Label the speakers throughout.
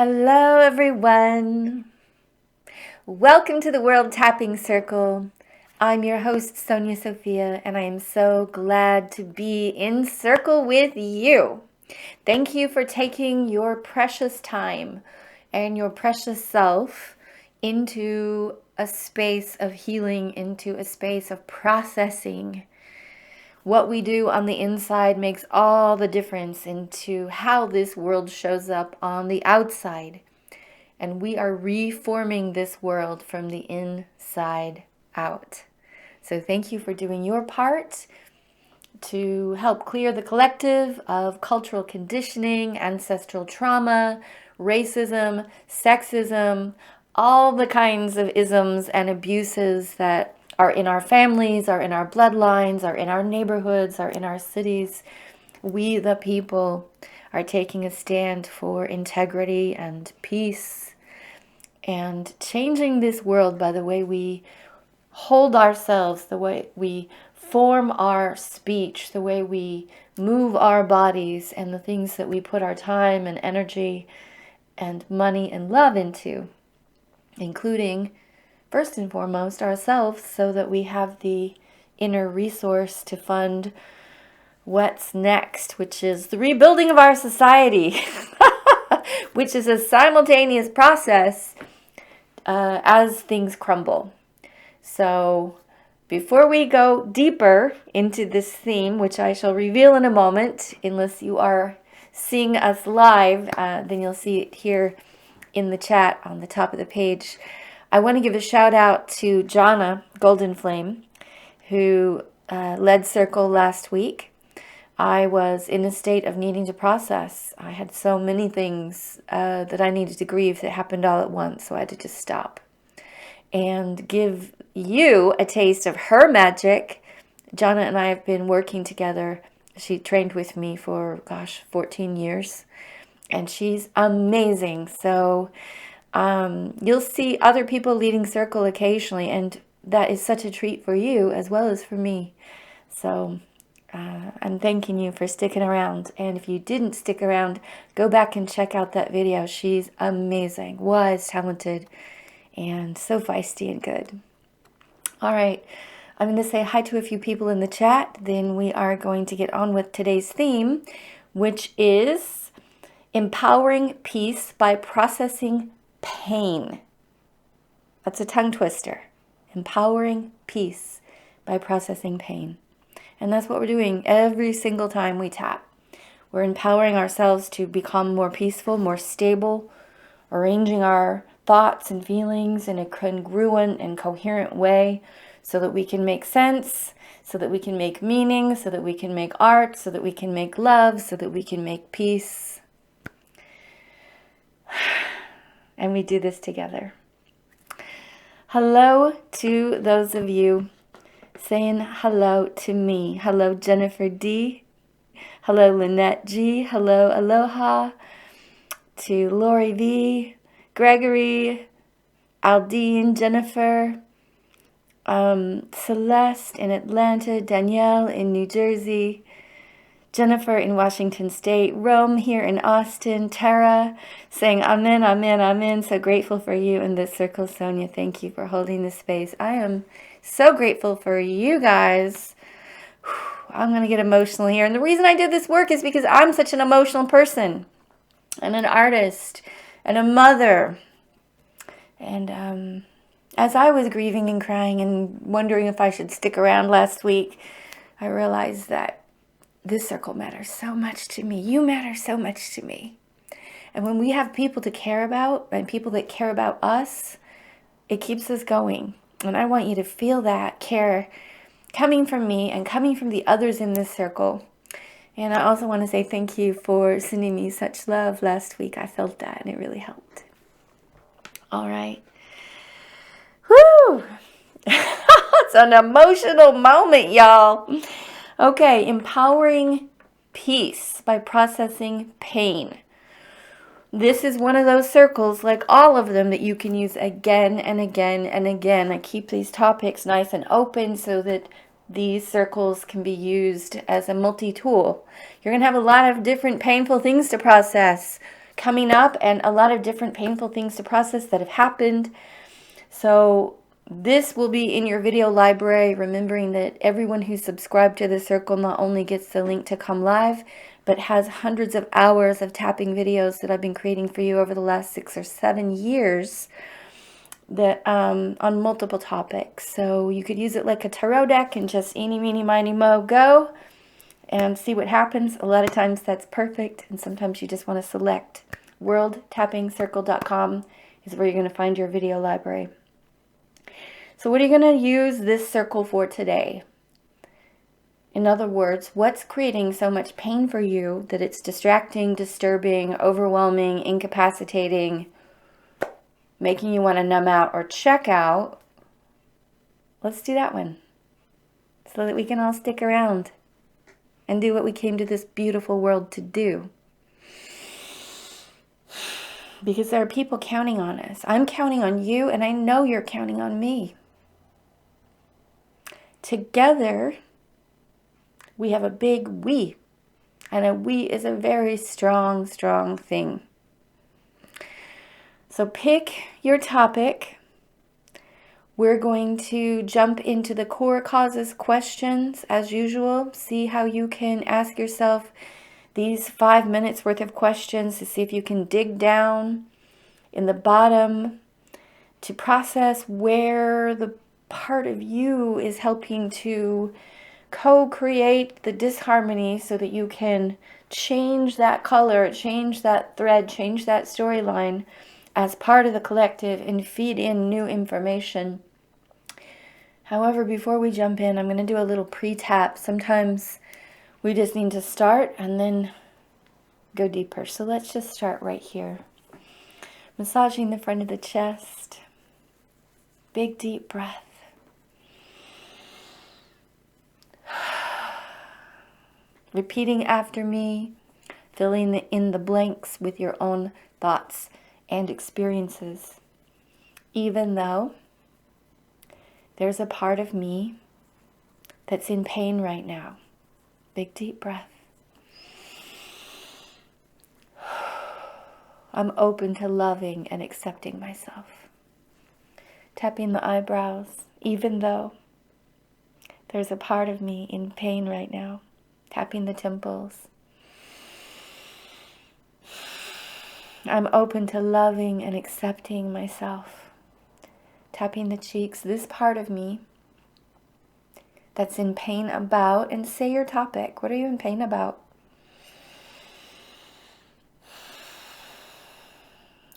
Speaker 1: Hello, everyone. Welcome to the World Tapping Circle. I'm your host, Sophia, and I am so glad to be in circle with you. Thank you for taking your precious time and your precious self into a space of healing, into a space of processing. What we do on the inside makes all the difference into how this world shows up on the outside. And we are reforming this world from the inside out. So thank you for doing your part to help clear the collective of cultural conditioning, ancestral trauma, racism, sexism, all the kinds of isms and abuses that are in our families, are in our bloodlines, are in our neighborhoods, are in our cities. We, the people, are taking a stand for integrity and peace and changing this world by the way we hold ourselves, the way we form our speech, the way we move our bodies, and the things that we put our time and energy and money and love into, including, first and foremost, ourselves, so that we have the inner resource to fund what's next, which is the rebuilding of our society, which is a simultaneous process as things crumble. So before we go deeper into this theme, which I shall reveal in a moment, unless you are seeing us live, then you'll see it here in the chat on the top of the page. I want to give a shout out to Jana Golden Flame, who led Circle last week. I was in a state of needing to process. I had so many things that I needed to grieve that happened all at once, so I had to just stop and give you a taste of her magic. Jana and I have been working together. She trained with me for, 14 years, and she's amazing. So you'll see other people leading Circle occasionally, and that is such a treat for you as well as for me. So I'm thanking you for sticking around. And if you didn't stick around, go back and check out that video. She's amazing, wise, talented, and so feisty and good. All right, I'm going to say hi to a few people in the chat. Then we are going to get on with today's theme, which is empowering peace by processing pain. That's a tongue twister. Empowering peace by processing pain. And that's what we're doing every single time we tap. We're empowering ourselves to become more peaceful, more stable, arranging our thoughts and feelings in a congruent and coherent way so that we can make sense, so that we can make meaning, so that we can make art, so that we can make love, so that we can make peace. And we do this together. Hello to those of you saying hello to me. Hello, Jennifer D. Hello, Lynette G. Hello, Aloha. To Lori V. Gregory, Aldine, Jennifer, Celeste in Atlanta, Danielle in New Jersey, Jennifer in Washington State, Rome here in Austin, Tara saying amen, amen, amen. So grateful for you in this circle, Sonya. Thank you for holding this space. I am so grateful for you guys. I'm going to get emotional here. And the reason I did this work is because I'm such an emotional person and an artist and a mother. And as I was grieving and crying and wondering if I should stick around last week, I realized that this circle matters so much to me. You matter so much to me. And when we have people to care about and people that care about us, it keeps us going. And I want you to feel that care coming from me and coming from the others in this circle. And I also want to say thank you for sending me such love last week. I felt that and it really helped. All right. Whew. It's an emotional moment, y'all. Okay, empowering peace by processing pain. This is one of those circles, like all of them, that you can use again and again and again. I keep these topics nice and open so that these circles can be used as a multi-tool. You're going to have a lot of different painful things to process. coming up and a lot of different painful things to process that have happened. So this will be in your video library, remembering that everyone who's subscribed to the circle not only gets the link to come live, but has hundreds of hours of tapping videos that I've been creating for you over the last 6 or 7 years that on multiple topics. So you could use it like a tarot deck and just eeny, meeny, miny, mo, go and see what happens. A lot of times that's perfect, and sometimes you just want to select. worldtappingcircle.com is where you're going to find your video library. So what are you going to use this circle for today? In other words, what's creating so much pain for you that it's distracting, disturbing, overwhelming, incapacitating, making you want to numb out or check out? Let's do that one so that we can all stick around and do what we came to this beautiful world to do. Because there are people counting on us. I'm counting on you, and I know you're counting on me. Together, we have a big we. And a we is a very strong, strong thing. So pick your topic. We're going to jump into the core causes questions as usual. See how you can ask yourself these 5 minutes worth of questions to see if you can dig down in the bottom to process where the part of you is helping to co-create the disharmony so that you can change that color, change that thread, change that storyline as part of the collective and feed in new information. However, before we jump in, I'm going to do a little pre-tap. Sometimes we just need to start and then go deeper. So let's just start right here. Massaging the front of the chest. Big deep breath. Repeating after me, filling in the blanks with your own thoughts and experiences. Even though there's a part of me that's in pain right now. Big deep breath. I'm open to loving and accepting myself. Tapping the eyebrows, even though there's a part of me in pain right now. Tapping the temples. I'm open to loving and accepting myself. Tapping the cheeks, this part of me that's in pain about, and say your topic. What are you in pain about?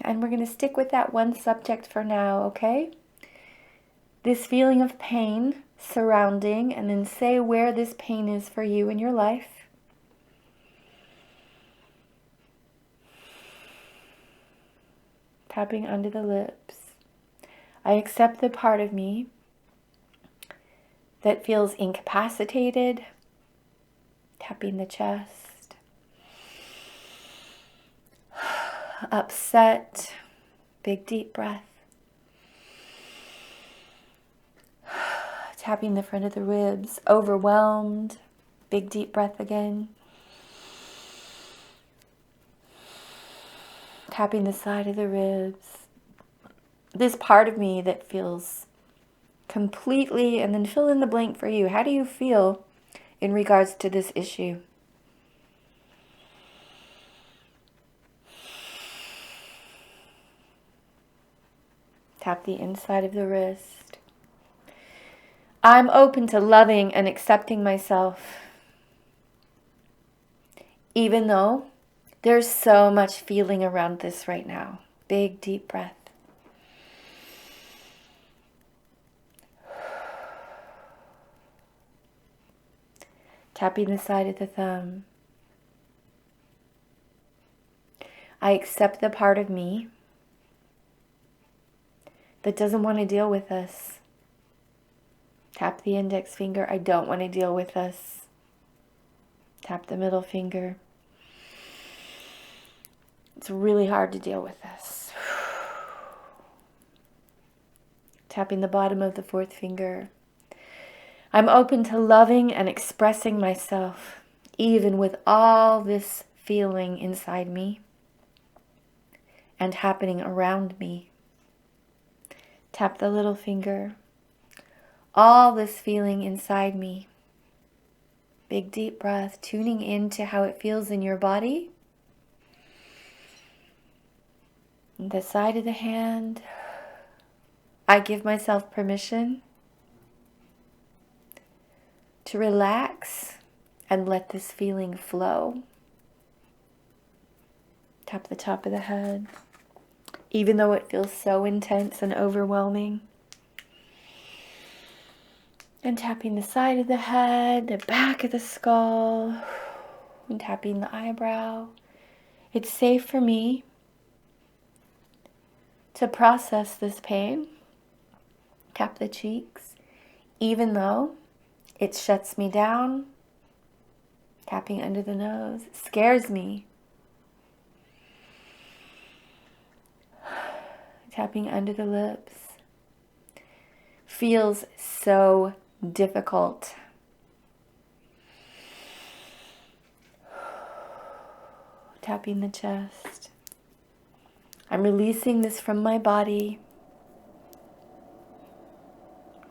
Speaker 1: And we're going to stick with that one subject for now, okay? This feeling of pain surrounding, and then say where this pain is for you in your life. Tapping under the lips. I accept the part of me that feels incapacitated. Tapping the chest. Upset. Big deep breath. Tapping the front of the ribs. Overwhelmed. Big deep breath again. Tapping the side of the ribs. This part of me that feels completely, and then fill in the blank for you. How do you feel in regards to this issue? Tap the inside of the wrist. I'm open to loving and accepting myself, even though there's so much feeling around this right now. Big deep breath. Tapping the side of the thumb. I accept the part of me that doesn't want to deal with us. Tap the index finger. I don't want to deal with us. Tap the middle finger. It's really hard to deal with us. Tapping the bottom of the fourth finger. I'm open to loving and expressing myself, even with all this feeling inside me. and happening around me. Tap the little finger. All this feeling inside me. Big deep breath, tuning into how it feels in your body. The side of the hand. I give myself permission to relax and let this feeling flow. Tap the top of the head, even though it feels so intense and overwhelming. And tapping the side of the head, the back of the skull, and tapping the eyebrow. It's safe for me to process this pain. Tap the cheeks, even though it shuts me down. Tapping under the nose scares me. Tapping under the lips feels so difficult. Tapping the chest. I'm releasing this from my body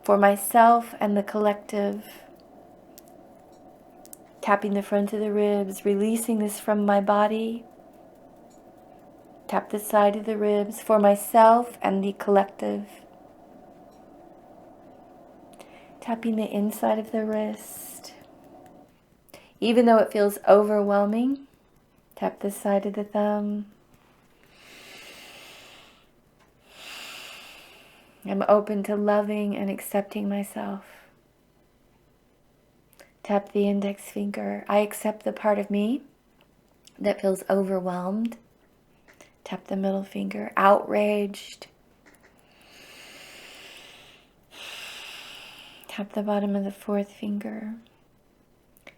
Speaker 1: for myself and the collective. Tapping the front of the ribs, releasing this from my body. Tap the side of the ribs for myself and the collective. Tapping the inside of the wrist. Even though it feels overwhelming, tap the side of the thumb. I'm open to loving and accepting myself. Tap the index finger. I accept the part of me that feels overwhelmed. Tap the middle finger. Outraged. Tap the bottom of the fourth finger.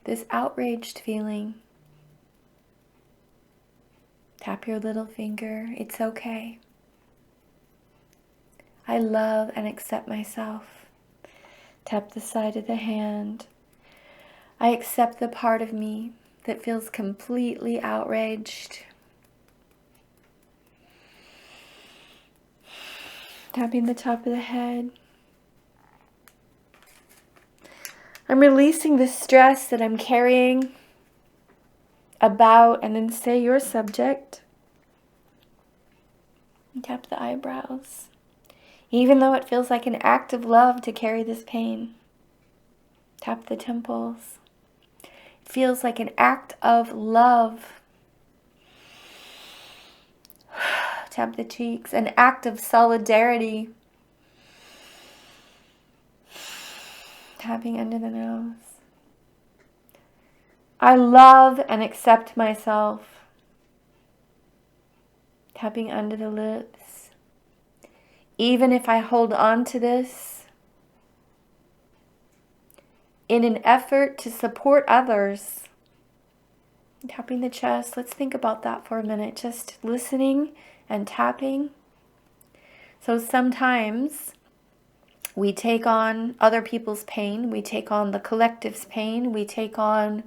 Speaker 1: This outraged feeling. Tap your little finger. It's okay. I love and accept myself. Tap the side of the hand. I accept the part of me that feels completely outraged. Tapping the top of the head. I'm releasing the stress that I'm carrying about, and then say your subject. And tap the eyebrows. Even though it feels like an act of love to carry this pain. Tap the temples. It feels like an act of love. Tap the cheeks. An act of solidarity. Tapping under the nose. I love and accept myself. Tapping under the lips. Even if I hold on to this in an effort to support others. Tapping the chest. Let's think about that for a minute. Just listening and tapping. So sometimes we take on other people's pain. We take on the collective's pain. We take on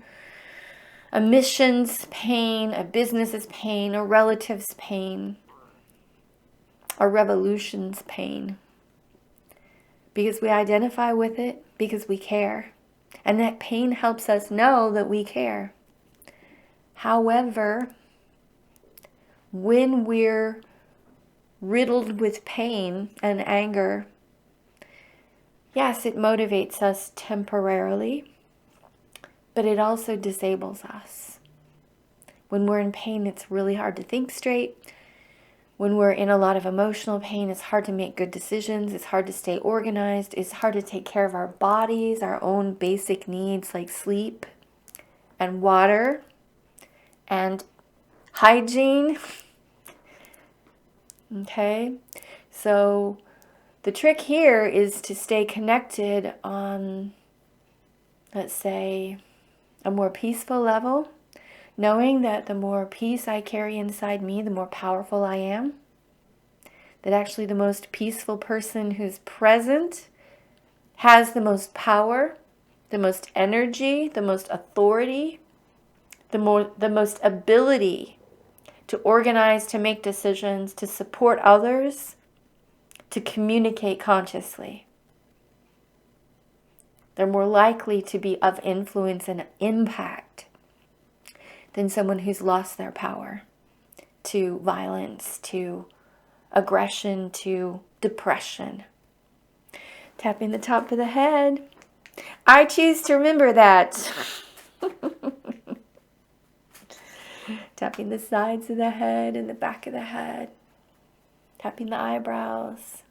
Speaker 1: a mission's pain, a business's pain, a relative's pain, a revolution's pain. Because we identify with it, because we care. And that pain helps us know that we care. However, when we're riddled with pain and anger, yes, it motivates us temporarily, but it also disables us. When we're in pain, it's really hard to think straight. When we're in a lot of emotional pain, it's hard to make good decisions. It's hard to stay organized. It's hard to take care of our bodies, our own basic needs like sleep and water and hygiene. Okay, so the trick here is to stay connected on, let's say, a more peaceful level, knowing that the more peace I carry inside me, the more powerful I am. That actually the most peaceful person who's present has the most power, the most energy, the most authority, the most ability to organize, to make decisions, to support others, to communicate consciously. They're more likely to be of influence and impact than someone who's lost their power to violence, to aggression, to depression. Tapping the top of the head. I choose to remember that. Tapping the sides of the head and the back of the head. Tapping the eyebrows.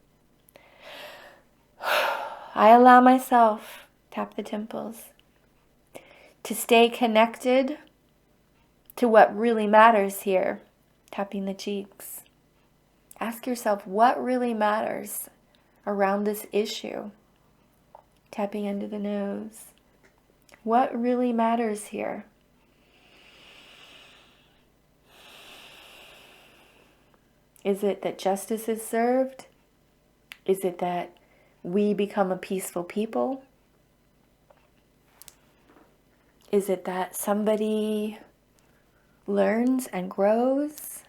Speaker 1: I allow myself, tap the temples, to stay connected to what really matters here. Tapping the cheeks. Ask yourself what really matters around this issue. Tapping under the nose. What really matters here? Is it that justice is served? Is it that we become a peaceful people? Is it that somebody learns and grows?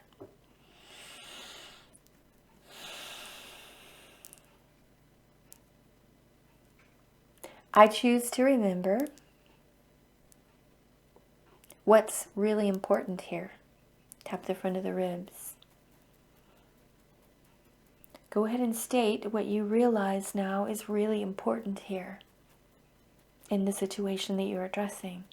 Speaker 1: I choose to remember what's really important here. Tap the front of the ribs. Go ahead and state what you realize now is really important here in the situation that you're addressing.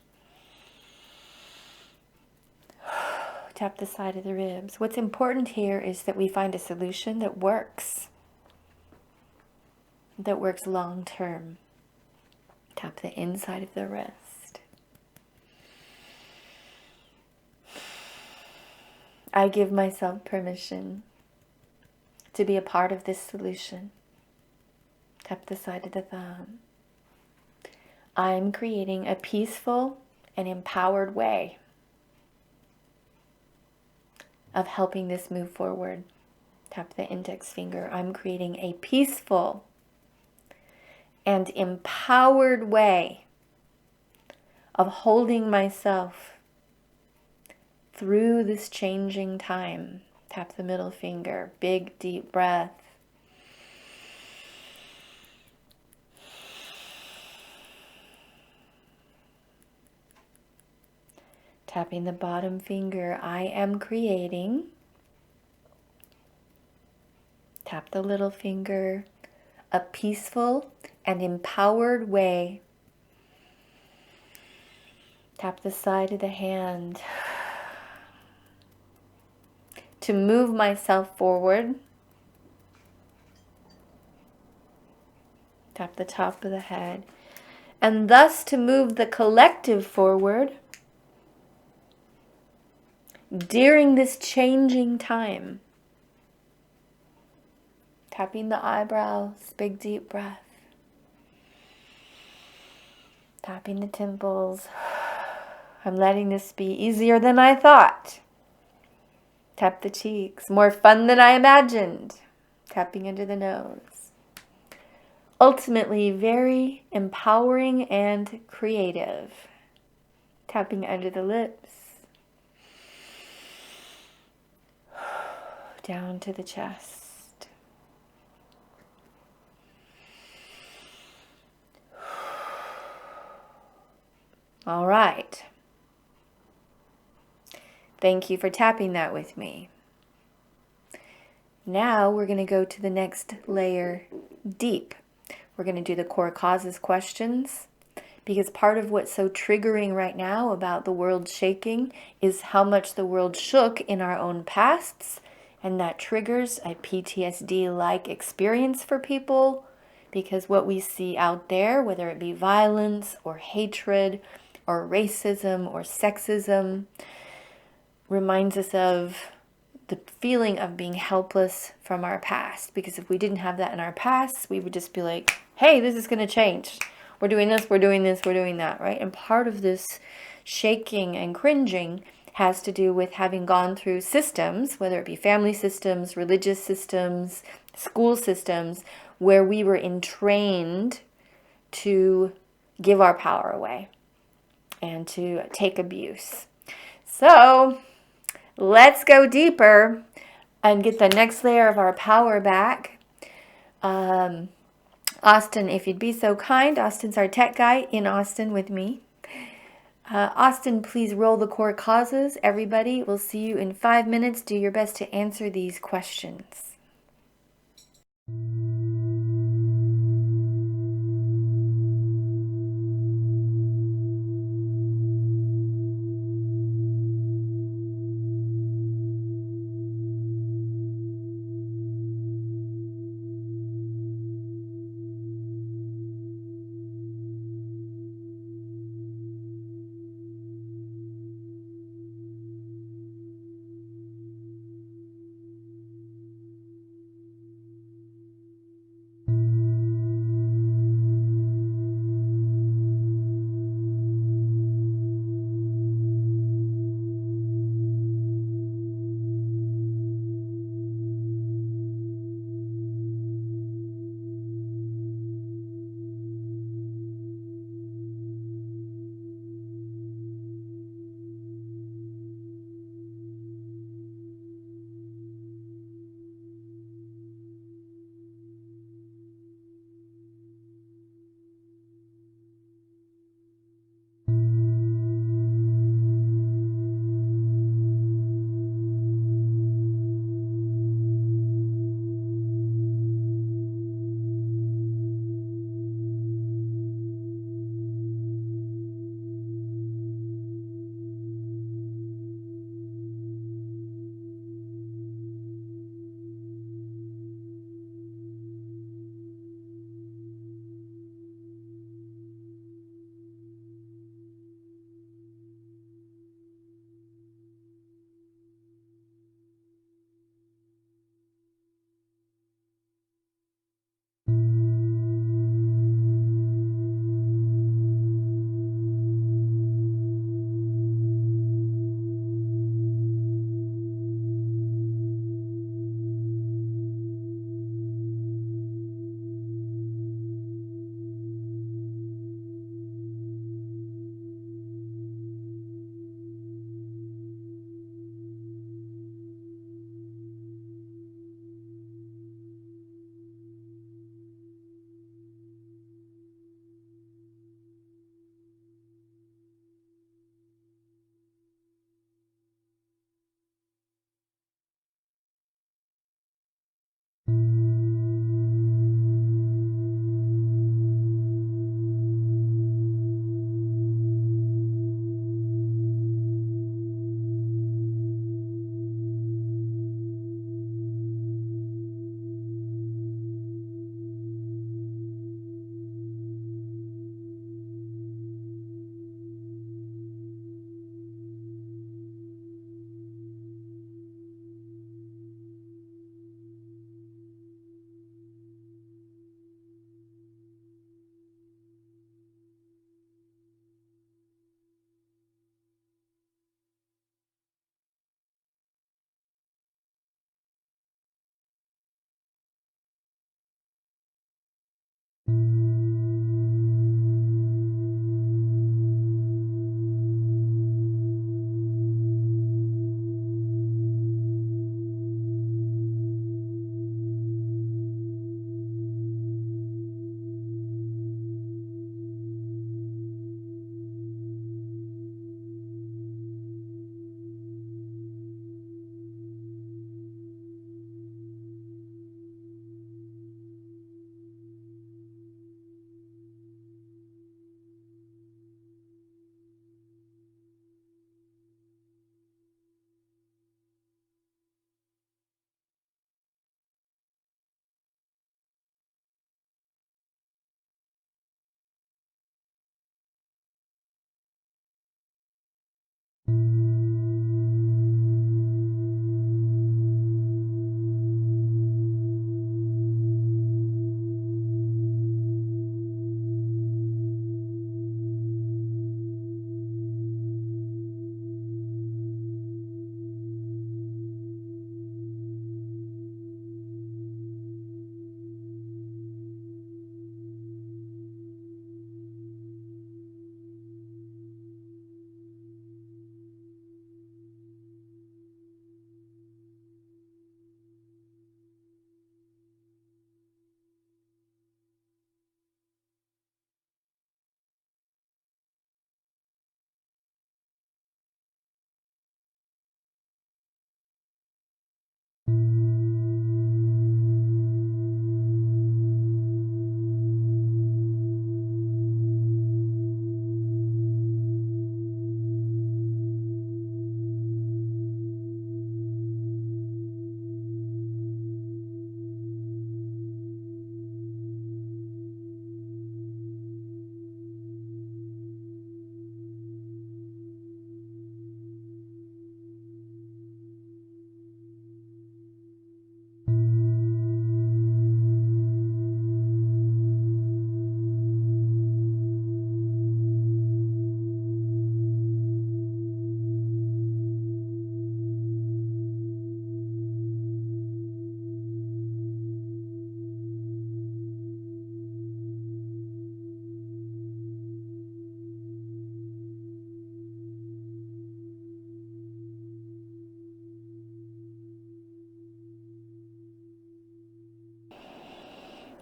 Speaker 1: Tap the side of the ribs. What's important here is that we find a solution that works long term. Tap the inside of the wrist. I give myself permission to be a part of this solution. Tap the side of the thumb. I'm creating a peaceful and empowered way of helping this move forward. Tap the index finger. I'm creating a peaceful and empowered way of holding myself through this changing time. Tap the middle finger. Big, deep breath. Tapping the bottom finger. I am creating. Tap the little finger. A peaceful and empowered way. Tap the side of the hand. To move myself forward. Tap the top of the head. And thus to move the collective forward during this changing time. Tapping the eyebrows, big deep breath. Tapping the temples. I'm letting this be easier than I thought. Tap the cheeks, more fun than I imagined. Tapping under the nose. Ultimately, very empowering and creative. Tapping under the lips. Down to the chest. All right. Thank you for tapping that with me. Now we're going to go to the next layer deep. We're going to do the core causes questions, because part of what's so triggering right now about the world shaking is how much the world shook in our own pasts, and that triggers a PTSD-like experience for people, because what we see out there, whether it be violence or hatred or racism or sexism, reminds us of the feeling of being helpless from our past. Because if we didn't have that in our past, we would just be like, hey, this is going to change. We're doing this, we're doing this, we're doing that, right? And part of this shaking and cringing has to do with having gone through systems, whether it be family systems, religious systems, school systems, where we were entrained to give our power away and to take abuse. So let's go deeper and get the next layer of our power back. Austin, if you'd be so kind, Austin's our tech guy in Austin with me. Austin, please roll the core causes. Everybody, we'll see you in 5 minutes. Do your best to answer these questions.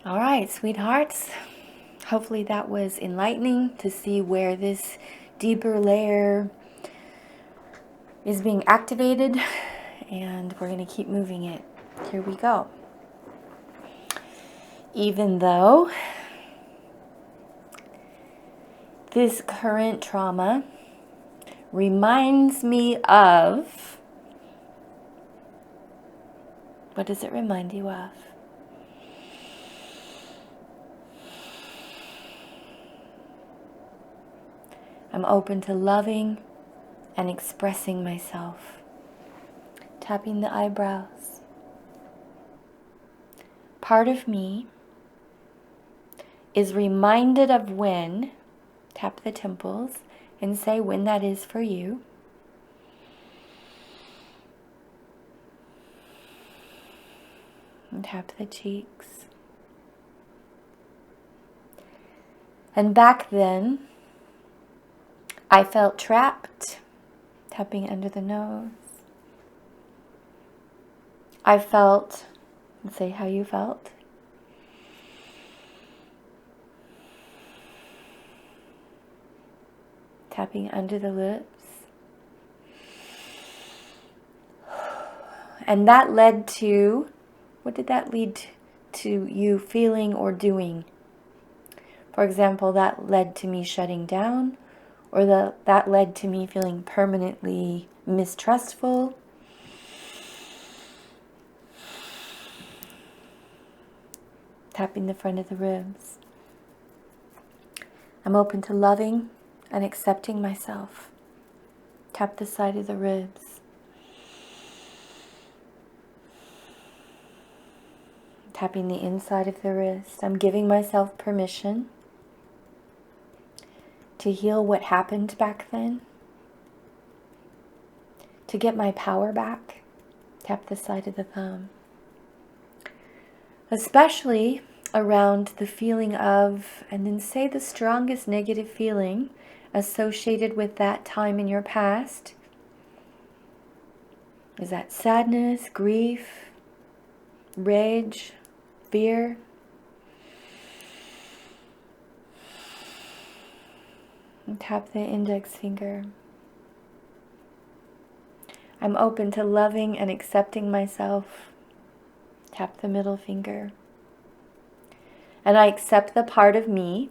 Speaker 1: All right, sweethearts. Hopefully that was enlightening to see where this deeper layer is being activated, and we're going to keep moving it. Here we go. Even though this current trauma reminds me of, what does it remind you of? I'm open to loving and expressing myself. Tapping the eyebrows. Part of me is reminded of when, tap the temples and say when that is for you. And tap the cheeks. And back then, I felt trapped, tapping under the nose. I felt, say how you felt. Tapping under the lips. And that led to, what did that lead to you feeling or doing? For example, that led to me shutting down, or that led to me feeling permanently mistrustful. Tapping the front of the ribs. I'm open to loving and accepting myself. Tap the side of the ribs. Tapping the inside of the wrist. I'm giving myself permission to heal what happened back then. To get my power back. Tap the side of the thumb. Especially around the feeling of, and then say the strongest negative feeling associated with that time in your past. Is that sadness, grief, rage, fear? And tap the index finger. I'm open to loving and accepting myself. Tap the middle finger. And I accept the part of me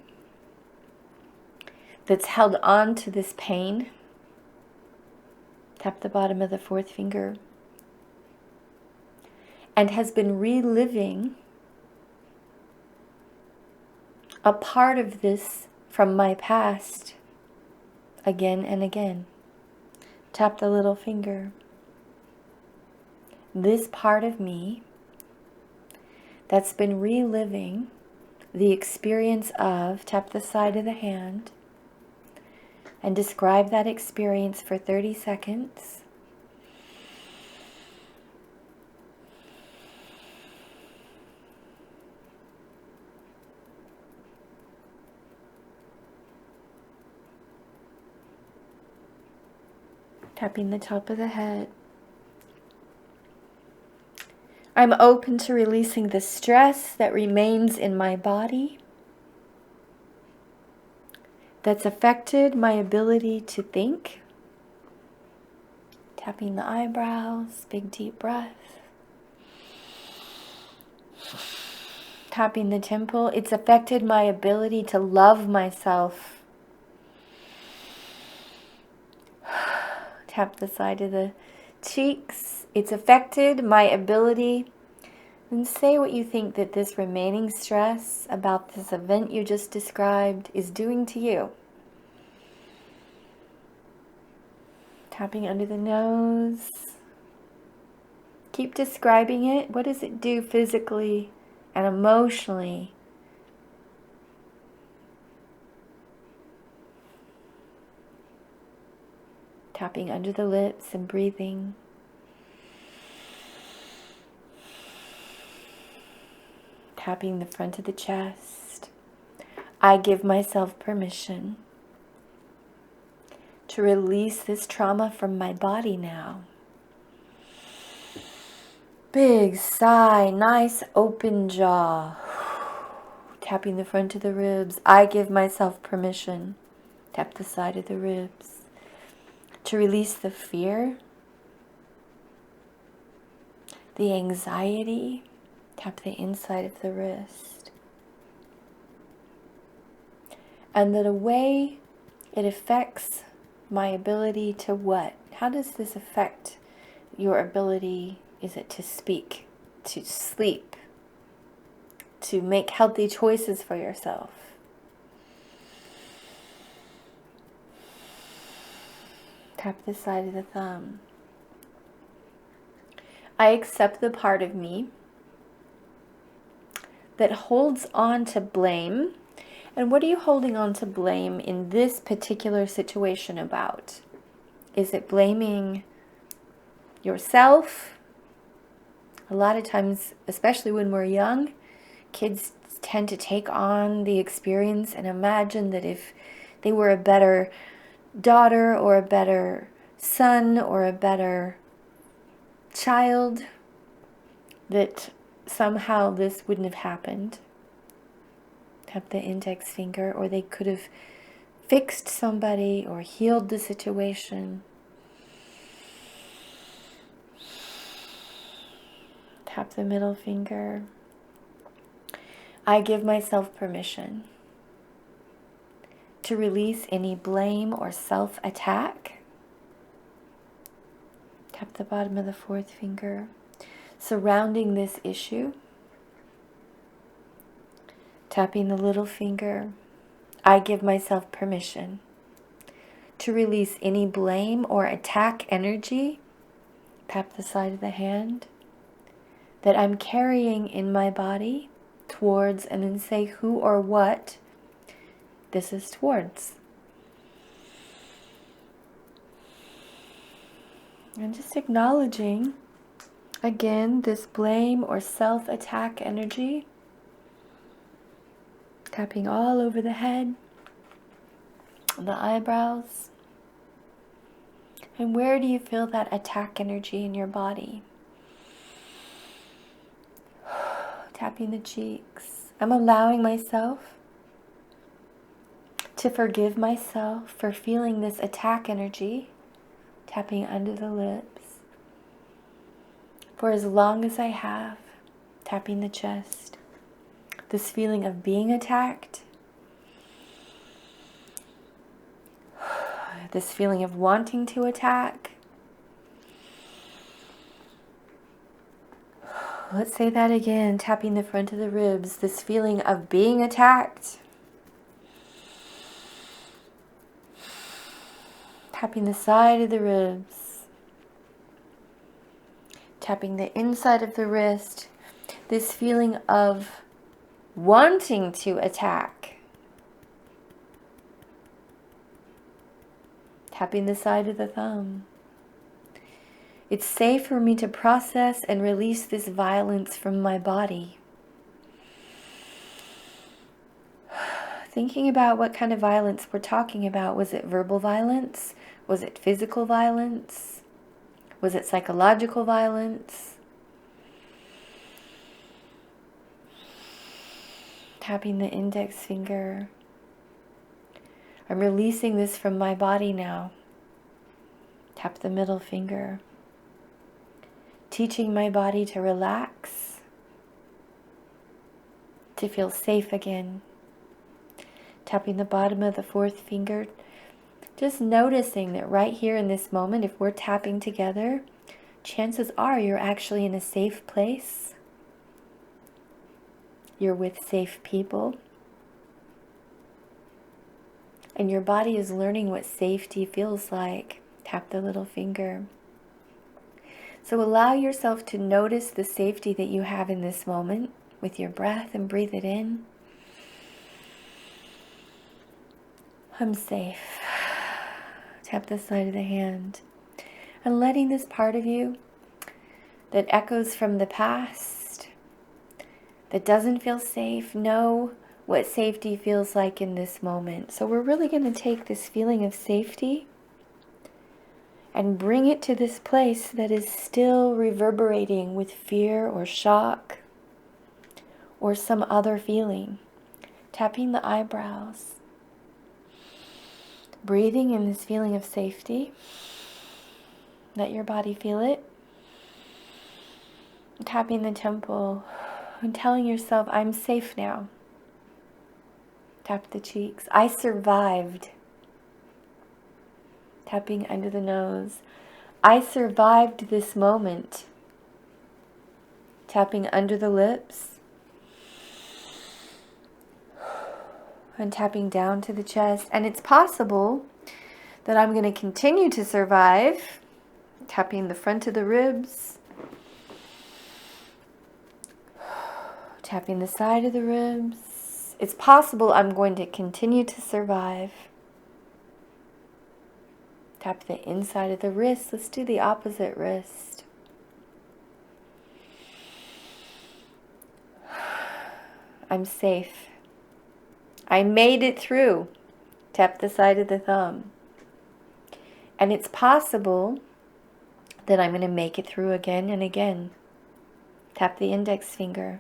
Speaker 1: that's held on to this pain. Tap the bottom of the fourth finger. And has been reliving a part of this from my past again and again. Tap the little finger. This part of me that's been reliving the experience of, tap the side of the hand, and describe that experience for 30 seconds. Tapping the top of the head. I'm open to releasing the stress that remains in my body that's affected my ability to think. Tapping the eyebrows, big deep breath. Tapping the temple. It's affected my ability to love myself. Tap the side of the cheeks. It's affected my ability, and say what you think that this remaining stress about this event you just described is doing to you. Tapping under the nose. Keep describing it. What does it do physically and emotionally? Tapping under the lips and breathing. Tapping the front of the chest. I give myself permission to release this trauma from my body now. Big sigh, nice open jaw. Tapping the front of the ribs. I give myself permission. Tap the side of the ribs. To release the fear, the anxiety. Tap the inside of the wrist. And the way it affects my ability to what? How does this affect your ability? Is it to speak, to sleep, to make healthy choices for yourself? Tap the side of the thumb. I accept the part of me that holds on to blame. And what are you holding on to blame in this particular situation about? Is it blaming yourself? A lot of times, especially when we're young, kids tend to take on the experience and imagine that if they were a better daughter or a better son or a better child, that somehow this wouldn't have happened. Tap the index finger, or they could have fixed somebody or healed the situation. Tap the middle finger. I give myself permission to release any blame or self-attack. Tap the bottom of the fourth finger. Surrounding this issue. Tapping the little finger. I give myself permission to release any blame or attack energy. Tap the side of the hand that I'm carrying in my body towards, and then say who or what this is towards. And just acknowledging again this blame or self-attack energy. Tapping all over the head, the eyebrows. And where do you feel that attack energy in your body? Tapping the cheeks. I'm allowing myself to forgive myself for feeling this attack energy. Tapping under the lips. For as long as I have. Tapping the chest. This feeling of being attacked. This feeling of wanting to attack. Let's say that again, tapping the front of the ribs. This feeling of being attacked. Tapping the side of the ribs. Tapping the inside of the wrist. This feeling of wanting to attack. Tapping the side of the thumb. It's safe for me to process and release this violence from my body. Thinking about what kind of violence we're talking about. Was it verbal violence? Was it physical violence? Was it psychological violence? Tapping the index finger. I'm releasing this from my body now. Tap the middle finger. Teaching my body to relax, to feel safe again. Tapping the bottom of the fourth finger. Just noticing that right here in this moment, if we're tapping together, chances are you're actually in a safe place. You're with safe people. And your body is learning what safety feels like. Tap the little finger. So allow yourself to notice the safety that you have in this moment with your breath and breathe it in. I'm safe. Tap the side of the hand. And letting this part of you that echoes from the past, that doesn't feel safe, know what safety feels like in this moment. So we're really going to take this feeling of safety and bring it to this place that is still reverberating with fear or shock or some other feeling. Tapping the eyebrows. Breathing in this feeling of safety. Let your body feel it. Tapping the temple and telling yourself, I'm safe now. Tap the cheeks. I survived. Tapping under the nose. I survived this moment. Tapping under the lips. And tapping down to the chest. And it's possible that I'm going to continue to survive. Tapping the front of the ribs. Tapping the side of the ribs. It's possible I'm going to continue to survive. Tap the inside of the wrist. Let's do the opposite wrist. I'm safe. I made it through. Tap the side of the thumb. And it's possible that I'm going to make it through again and again. Tap the index finger.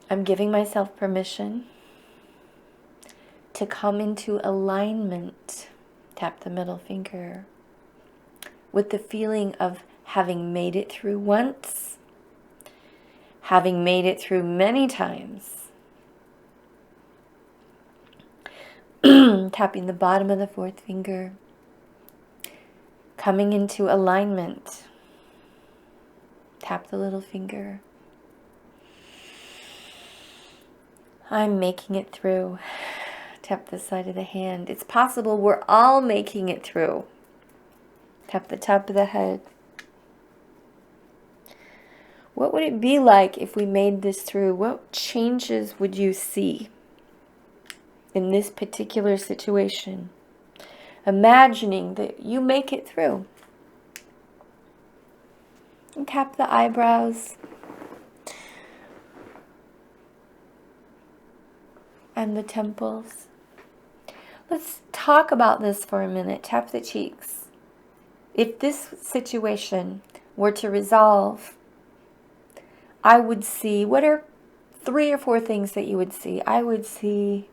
Speaker 1: I'm giving myself permission to come into alignment. Tap the middle finger. With the feeling of having made it through once, having made it through many times. Tapping the bottom of the fourth finger. Coming into alignment. Tap the little finger. I'm making it through. Tap the side of the hand. It's possible we're all making it through. Tap the top of the head. What would it be like if we made this through? What changes would you see in this particular situation? Imagining that you make it through. And tap the eyebrows. And the temples. Let's talk about this for a minute. Tap the cheeks. If this situation were to resolve, I would see, what are 3 or 4 things that you would see? I would see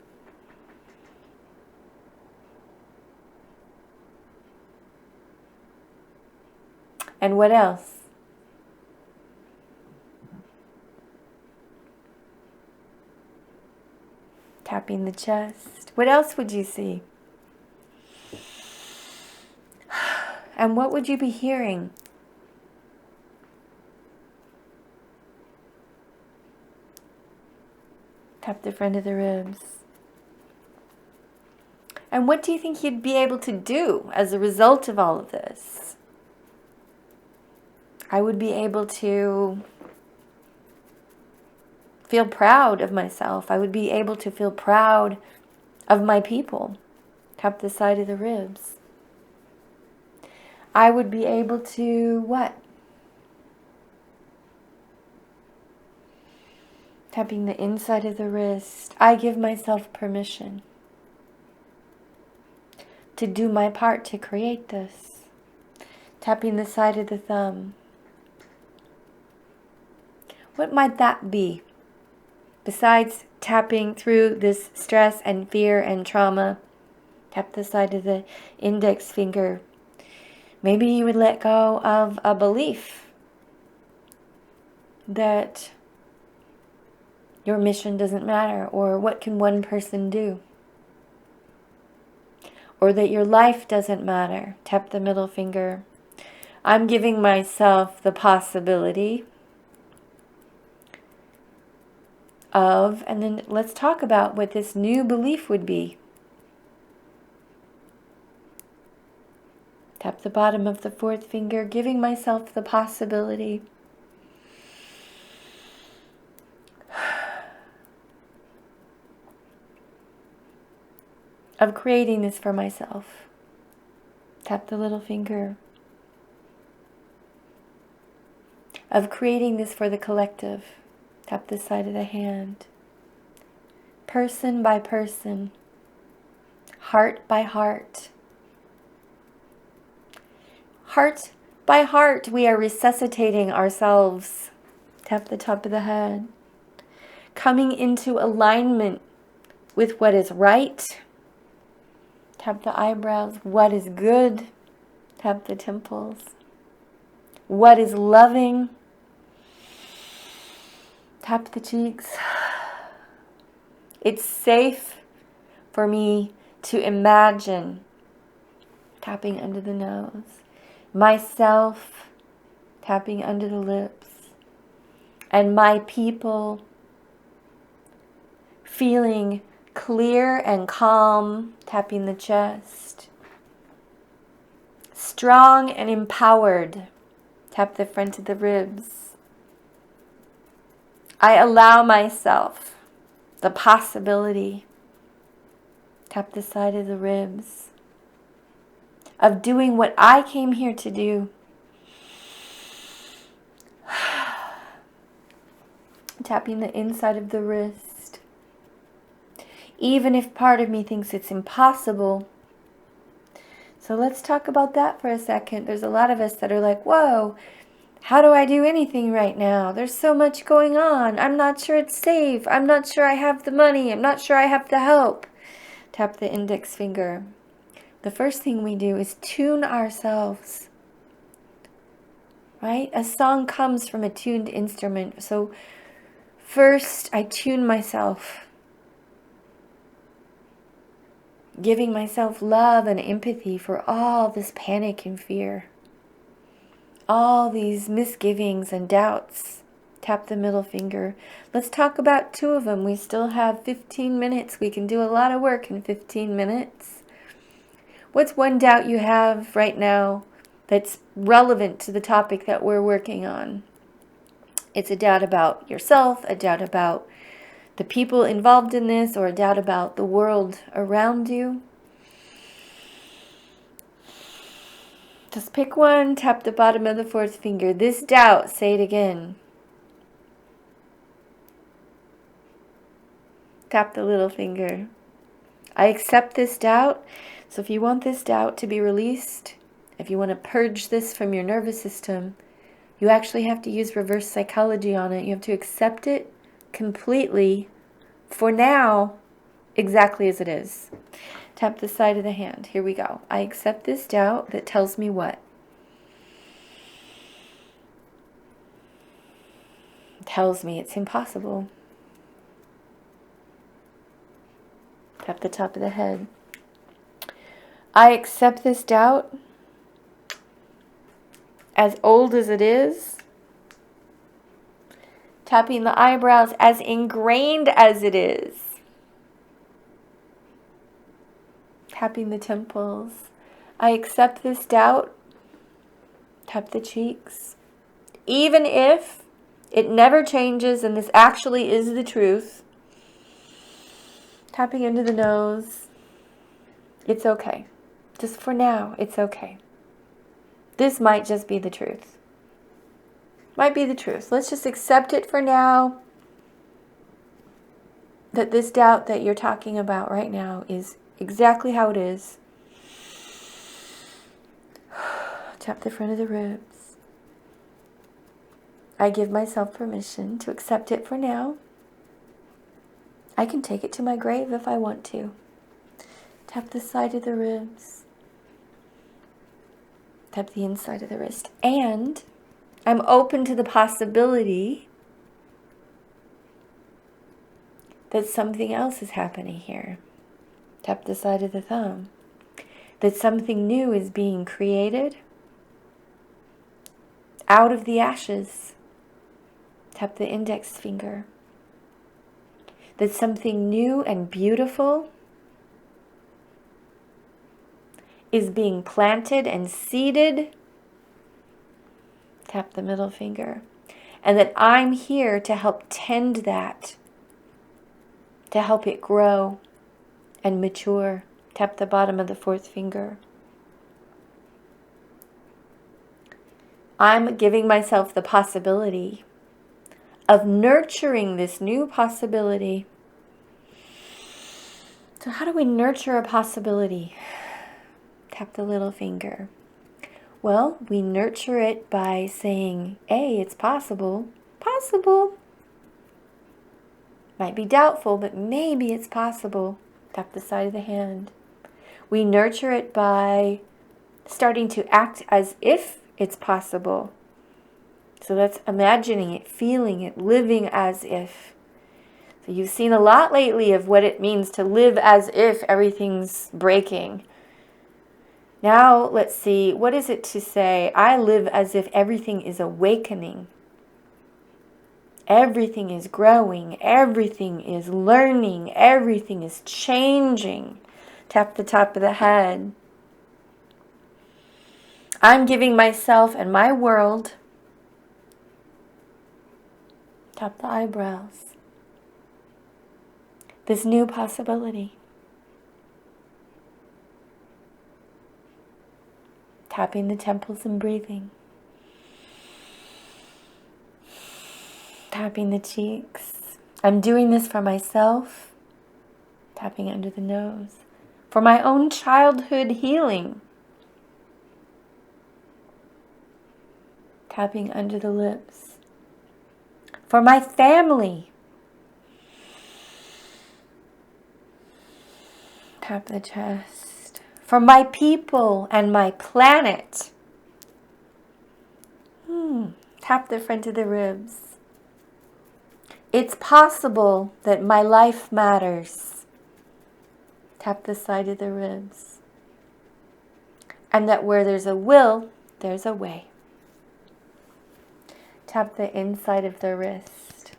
Speaker 1: and what else? Tapping the chest. What else would you see? And what would you be hearing? Tap the front of the ribs. And what do you think you'd be able to do as a result of all of this? I would be able to feel proud of myself. I would be able to feel proud of my people. Tap the side of the ribs. I would be able to what? Tapping the inside of the wrist. I give myself permission to do my part to create this. Tapping the side of the thumb. What might that be? Besides tapping through this stress and fear and trauma, tap the side of the index finger. Maybe you would let go of a belief that your mission doesn't matter, or what can one person do, or that your life doesn't matter. Tap the middle finger. I'm giving myself the possibility of, and then let's talk about what this new belief would be. Tap the bottom of the fourth finger, giving myself the possibility of creating this for myself. Tap the little finger. Of creating this for the collective. Tap the side of the hand. Person by person. Heart by heart. Heart by heart, we are resuscitating ourselves. Tap the top of the head. coming into alignment with what is right. Tap the eyebrows. What is good? Tap the temples. What is loving? Tap the cheeks. It's safe for me to imagine, tapping under the nose, myself tapping under the lips, and my people feeling clear and calm, tapping the chest, strong and empowered, tap the front of the ribs. I allow myself the possibility, tap the side of the ribs, of doing what I came here to do. Tapping the inside of the wrist. Even if part of me thinks it's impossible. So let's talk about that for a second. There's a lot of us that are like, whoa, how do I do anything right now? There's so much going on. I'm not sure it's safe. I'm not sure I have the money. I'm not sure I have the help. Tap the index finger. The first thing we do is tune ourselves. Right? A song comes from a tuned instrument. So first, I tune myself, giving myself love and empathy for all this panic and fear, all these misgivings and doubts. Tap the middle finger. Let's talk about 2 of them. We still have 15 minutes. We can do a lot of work in 15 minutes. What's one doubt you have right now that's relevant to the topic that we're working on? It's a doubt about yourself, a doubt about the people involved in this, or a doubt about the world around you. Just pick one, tap the bottom of the 4th finger. This doubt, say it again. Tap the little finger. I accept this doubt. So if you want this doubt to be released, if you want to purge this from your nervous system, you actually have to use reverse psychology on it. You have to accept it completely, for now, exactly as it is. Tap the side of the hand. Here we go. I accept this doubt that tells me what? It tells me it's impossible. Tap the top of the head. I accept this doubt, as old as it is, tapping the eyebrows, as ingrained as it is, tapping the temples. I accept this doubt, tap the cheeks. Even if it never changes and this actually is the truth, tapping into the nose, it's okay. Just for now, it's okay. This might just be the truth. Might be the truth. Let's just accept it for now. That this doubt that you're talking about right now is exactly how it is. Tap the front of the ribs. I give myself permission to accept it for now. I can take it to my grave if I want to. Tap the side of the ribs. Tap the inside of the wrist. And I'm open to the possibility that something else is happening here. Tap the side of the thumb. That something new is being created out of the ashes. Tap the index finger. That something new and beautiful is being planted and seeded. Tap the middle finger. And that I'm here to help tend that, to help it grow and mature. Tap the bottom of the 4th finger. I'm giving myself the possibility of nurturing this new possibility. So how do we nurture a possibility? Tap the little finger. Well, we nurture it by saying, hey, it's possible. Possible. Might be doubtful, but maybe it's possible. Tap the side of the hand. We nurture it by starting to act as if it's possible. So that's imagining it, feeling it, living as if. So you've seen a lot lately of what it means to live as if everything's breaking. Now let's see, what is it to say, I live as if everything is awakening. Everything is growing, everything is learning, everything is changing. Tap the top of the head. I'm giving myself and my world. Tap the eyebrows. This new possibility. Tapping the temples and breathing. Tapping the cheeks. I'm doing this for myself. Tapping under the nose. For my own childhood healing. Tapping under the lips. For my family. Tap the chest. For my people and my planet. Tap the front of the ribs. It's possible that my life matters. Tap the side of the ribs. And that where there's a will, there's a way. Tap the inside of the wrist.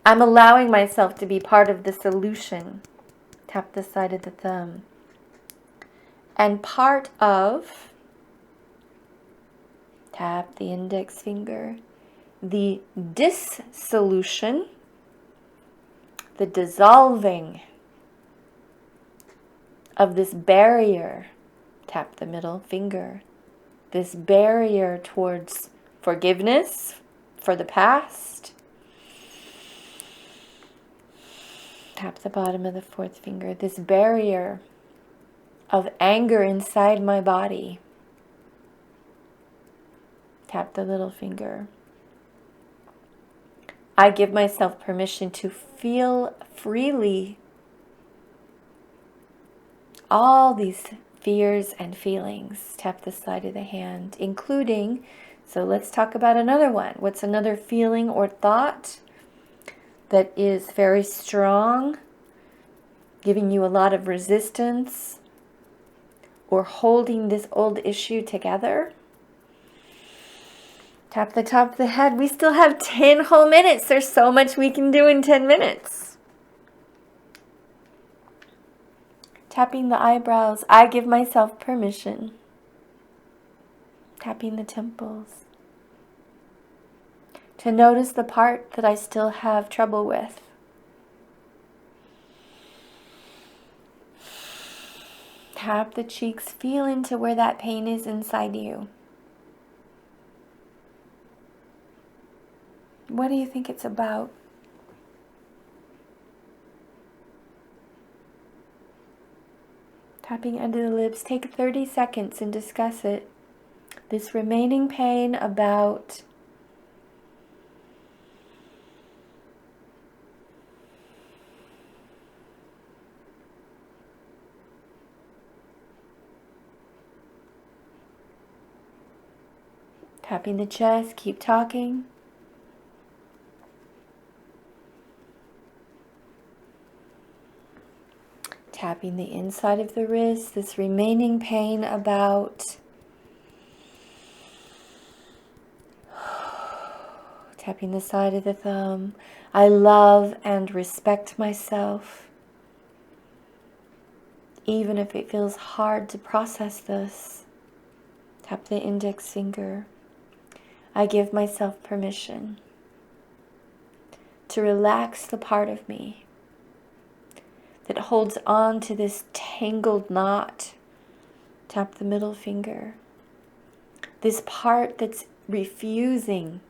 Speaker 1: I'm allowing myself to be part of the solution. Tap the side of the thumb. And part of, tap the index finger, the dissolution, the dissolving of this barrier. Tap the middle finger. This barrier towards forgiveness for the past. Tap the bottom of the fourth finger. This barrier of anger inside my body. Tap the little finger. I give myself permission to feel freely all these fears and feelings. Tap the side of the hand, including, so let's talk about another one. What's another feeling or thought that is very strong, giving you a lot of resistance, or holding this old issue together? Tap the top of the head. We still have 10 whole minutes. There's so much we can do in 10 minutes. Tapping the eyebrows. I give myself permission. Tapping the temples. To notice the part that I still have trouble with. Tap the cheeks. Feel into where that pain is inside you. What do you think it's about? Tapping under the lips. Take 30 seconds and discuss it. This remaining pain about tapping the chest. Keep talking. Tapping the inside of the wrist, this remaining pain about tapping the side of the thumb. I love and respect myself, even if it feels hard to process this. Tap the index finger. I give myself permission to relax the part of me that holds on to this tangled knot. Tap the middle finger. This part that's refusing.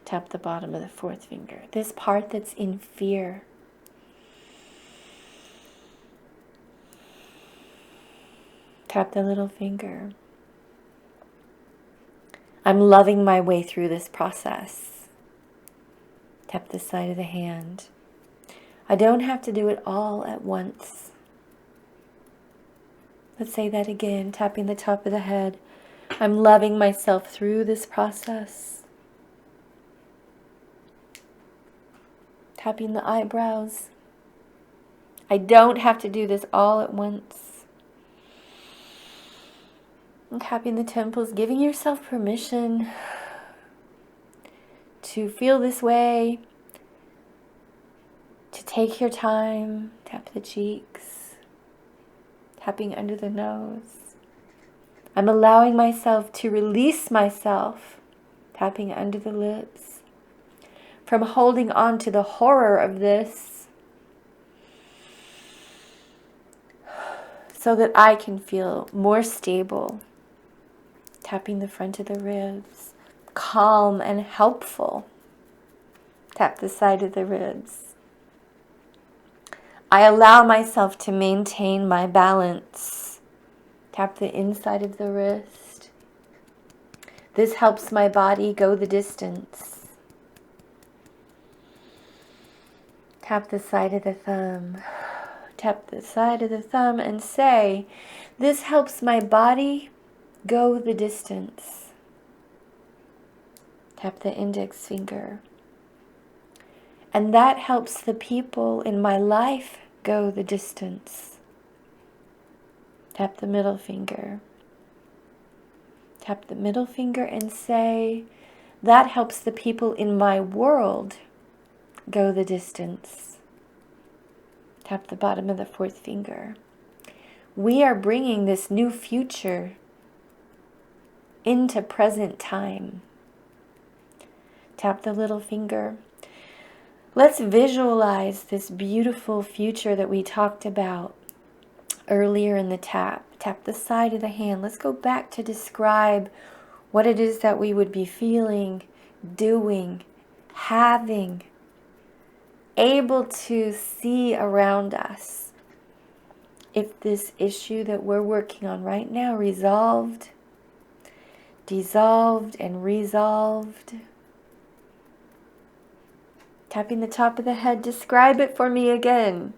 Speaker 1: Tap the bottom of the fourth finger. This part that's in fear. Tap the little finger. I'm loving my way through this process. Tap the side of the hand. I don't have to do it all at once. Let's say that again, tapping the top of the head. I'm loving myself through this process. Tapping the eyebrows. I don't have to do this all at once. And tapping the temples, giving yourself permission to feel this way, to take your time. Tap the cheeks, tapping under the nose. I'm allowing myself to release myself, tapping under the lips, from holding on to the horror of this, so that I can feel more stable, tapping the front of the ribs, calm and helpful. Tap the side of the ribs. I allow myself to maintain my balance. Tap the inside of the wrist. This helps my body go the distance. Tap the side of the thumb. Tap the side of the thumb and say, this helps my body go the distance. Tap the index finger. And that helps the people in my life go the distance. Tap the middle finger. Tap the middle finger and say, that helps the people in my world go the distance. Tap the bottom of the fourth finger. We are bringing this new future into present time. Tap the little finger. Let's visualize this beautiful future that we talked about earlier in the tap. Tap the side of the hand. Let's go back to describe what it is that we would be feeling, doing, having, able to see around us. If this issue that we're working on right now resolved, dissolved, and resolved. Tapping the top of the head, describe it for me again.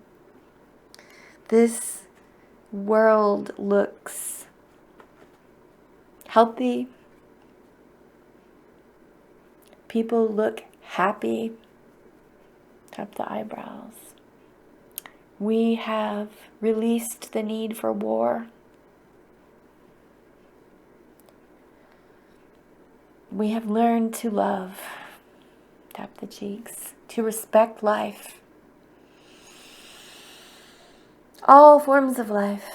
Speaker 1: This world looks healthy. People look happy. Tap the eyebrows. We have released the need for war. We have learned to love. Tap the cheeks. To respect life. All forms of life.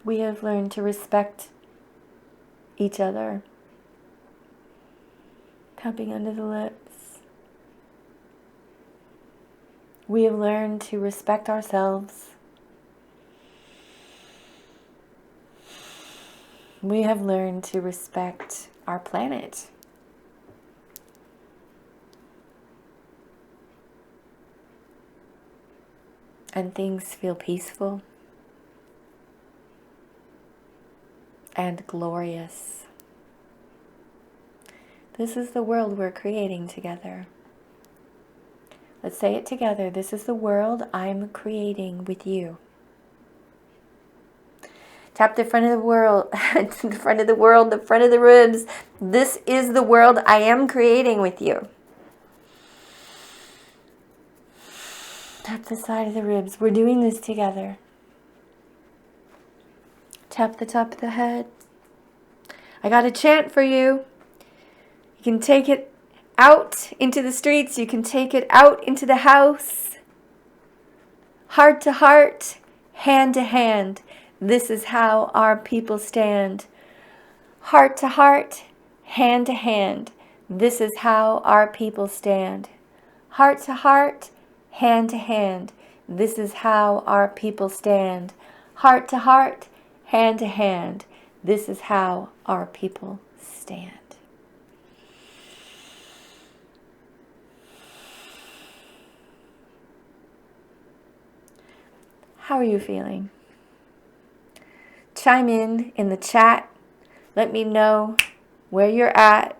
Speaker 1: We have learned to respect each other. Tapping under the lips. We have learned to respect ourselves. We have learned to respect our planet. And things feel peaceful and glorious. This is the world we're creating together. Let's say it together. This is the world I'm creating with you. Tap the front of the world, the front of the world, the front of the ribs. This is the world I am creating with you. Tap the side of the ribs. We're doing this together. Tap the top of the head. I got a chant for you. You can take it out into the streets. You can take it out into the house. Heart to heart, hand to hand. This is how our people stand. Heart to heart, hand to hand. This is how our people stand. Heart to heart, hand to hand. This is how our people stand. Heart to heart, hand to hand. This is how our people stand. How are you feeling? Chime in the chat. Let me know where you're at.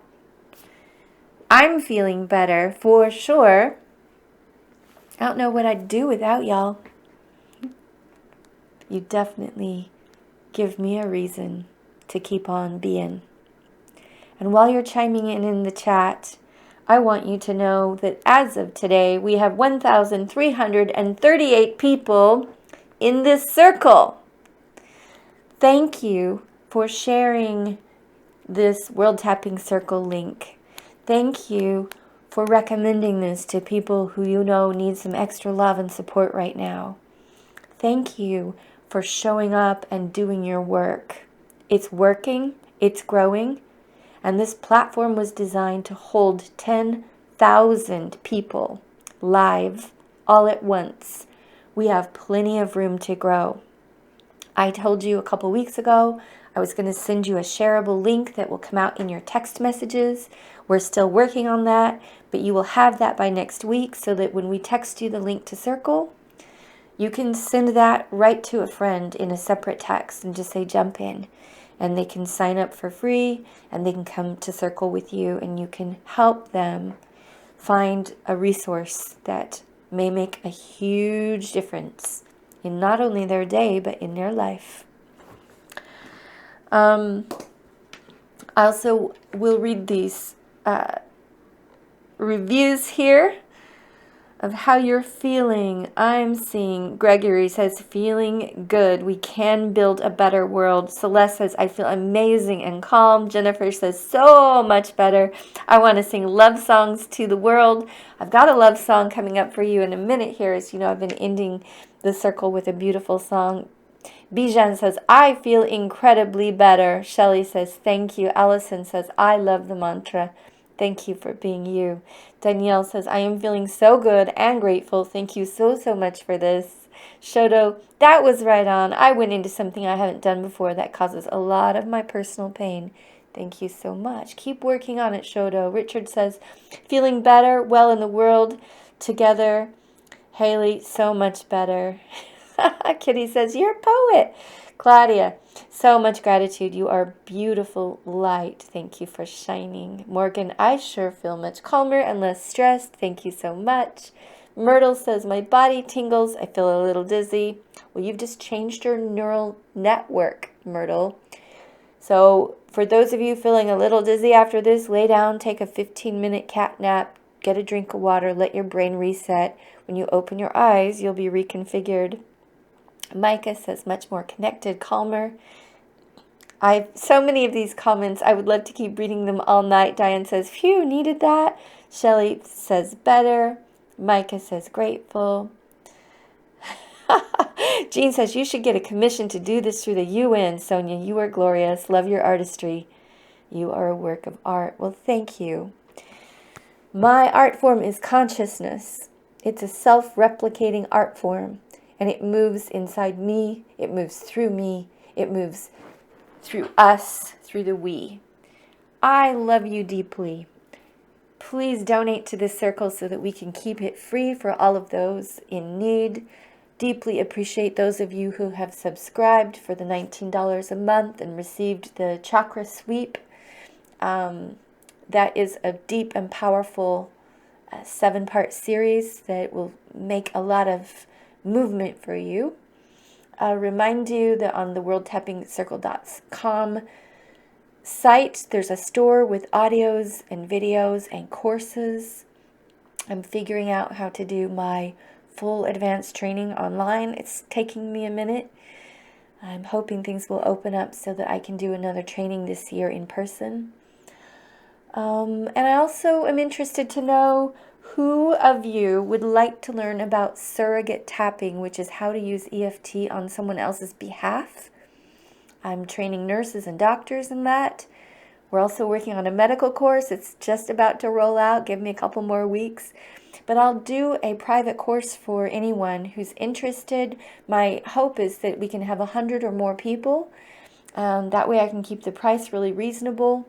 Speaker 1: I'm feeling better for sure. I don't know what I'd do without y'all. You definitely give me a reason to keep on being. And while you're chiming in the chat, I want you to know that as of today, we have 1,338 people in this circle. Thank you for sharing this World Tapping Circle link. Thank you for recommending this to people who you know need some extra love and support right now. Thank you for showing up and doing your work. It's working, it's growing, and this platform was designed to hold 10,000 people live all at once. We have plenty of room to grow. I told you a couple weeks ago I was going to send you a shareable link that will come out in your text messages. We're still working on that, but you will have that by next week so that when we text you the link to Circle, you can send that right to a friend in a separate text and just say jump in. And they can sign up for free and they can come to Circle with you and you can help them find a resource that may make a huge difference in not only their day but in their life. I also will read these reviews here of how you're feeling. I'm seeing Gregory says, feeling good. We can build a better world. Celeste says, I feel amazing and calm. Jennifer says, so much better. I want to sing love songs to the world. I've got a love song coming up for you in a minute here. As you know, I've been ending the circle with a beautiful song. Bijan says, I feel incredibly better. Shelley says, thank you. Allison says, I love the mantra. Thank you for being you. Danielle says, I am feeling so good and grateful. Thank you so much for this. Shodo, that was right on. I went into something I haven't done before that causes a lot of my personal pain. Thank you so much. Keep working on it, Shodo. Richard says, feeling better, well in the world, together. Haley, so much better. Kitty says, you're a poet. Claudia, so much gratitude. You are beautiful light. Thank you for shining. Morgan, I sure feel much calmer and less stressed. Thank you so much. Myrtle says, my body tingles. I feel a little dizzy. Well, you've just changed your neural network, Myrtle. So for those of you feeling a little dizzy after this, lay down, take a 15-minute cat nap, get a drink of water, let your brain reset. When you open your eyes, you'll be reconfigured. Micah says, much more connected, calmer. I've so many of these comments. I would love to keep reading them all night. Diane says, phew, needed that. Shelley says, better. Micah says, grateful. Jean says, you should get a commission to do this through the UN. Sonya, you are glorious. Love your artistry. You are a work of art. Well, thank you. My art form is consciousness. It's a self-replicating art form. And it moves inside me, it moves through me, it moves through us, through the we. I love you deeply. Please donate to this circle so that we can keep it free for all of those in need. Deeply appreciate those of you who have subscribed for the $19 a month and received the chakra sweep. That is a deep and powerful 7-part series that will make a lot of movement for you. Remind you that on the worldtappingcircle.com site, there's a store with audios and videos and courses. I'm figuring out how to do my full advanced training online. It's taking me a minute. I'm hoping things will open up so that I can do another training this year in person. And I also am interested to know who of you would like to learn about surrogate tapping, which is how to use EFT on someone else's behalf. I'm training nurses and doctors in that. We're also working on a medical course. It's just about to roll out. Give me a couple more weeks. But I'll do a private course for anyone who's interested. My hope is that we can have 100 or more people. That way I can keep the price really reasonable.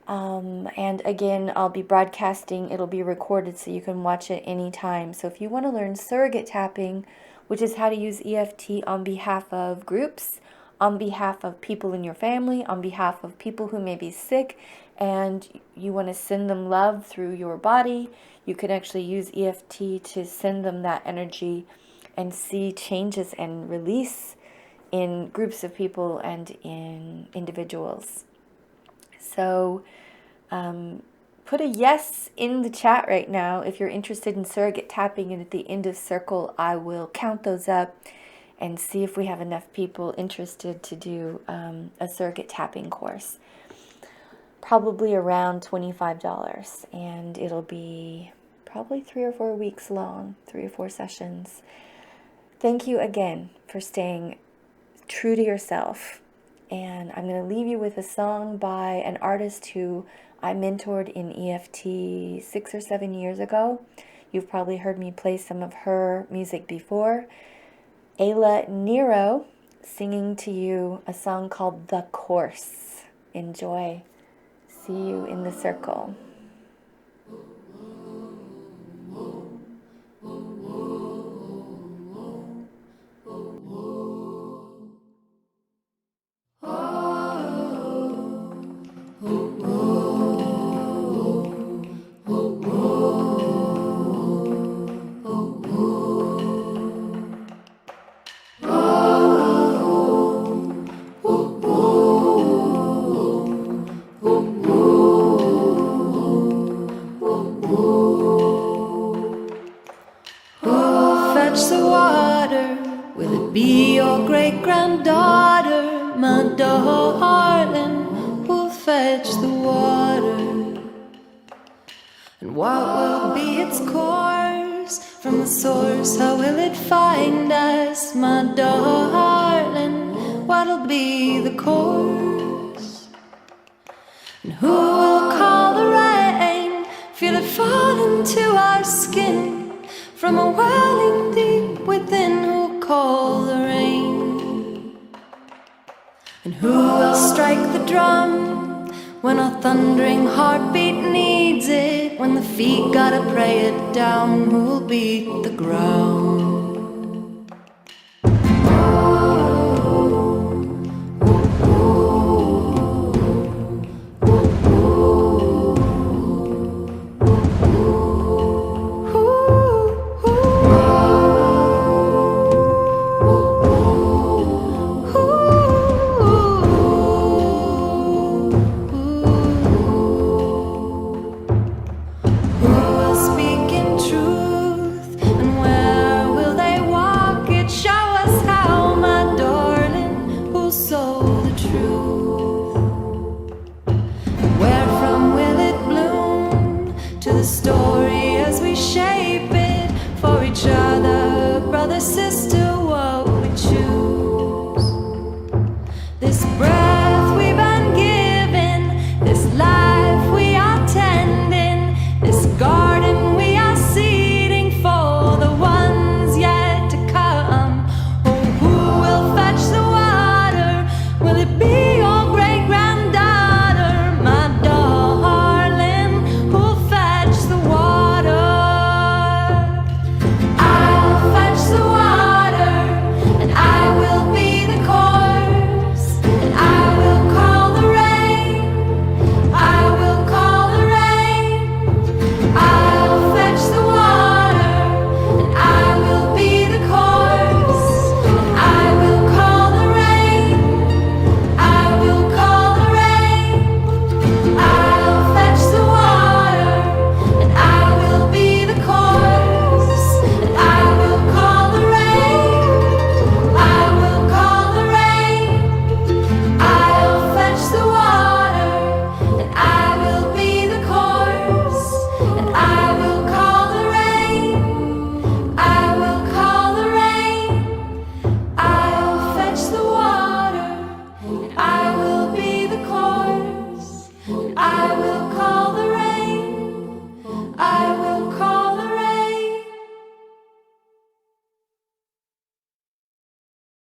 Speaker 1: And again, I'll be broadcasting. It'll be recorded so you can watch it anytime. So if you want to learn surrogate tapping, which is how to use EFT on behalf of groups, on behalf of people in your family, on behalf of people who may be sick, and you want to send them love through your body, you can actually use EFT to send them that energy and see changes and release in groups of people and in individuals. So put a yes in the chat right now if you're interested in surrogate tapping, and at the end of circle I will count those up and see if we have enough people interested to do a surrogate tapping course. Probably around $25, and it'll be probably 3 or 4 weeks long, 3 or 4 sessions. Thank you again for staying true to yourself. And I'm going to leave you with a song by an artist who I mentored in EFT 6 or 7 years ago. You've probably heard me play some of her music before. Ayla Nero singing to you a song called The Course. Enjoy. See you in the circle.
Speaker 2: Be your great-granddaughter, my darling, who'll fetch the water. And what will be its course from the source? How will it find us, my darling? What'll be the course? And who will call the rain? Feel it fall into our skin from a welling deep within. Who'll call the rain? And who will strike the drum when our thundering heartbeat needs it? When the feet gotta pray it down, who'll beat the ground? Story as we shape it for each other, brother, sister.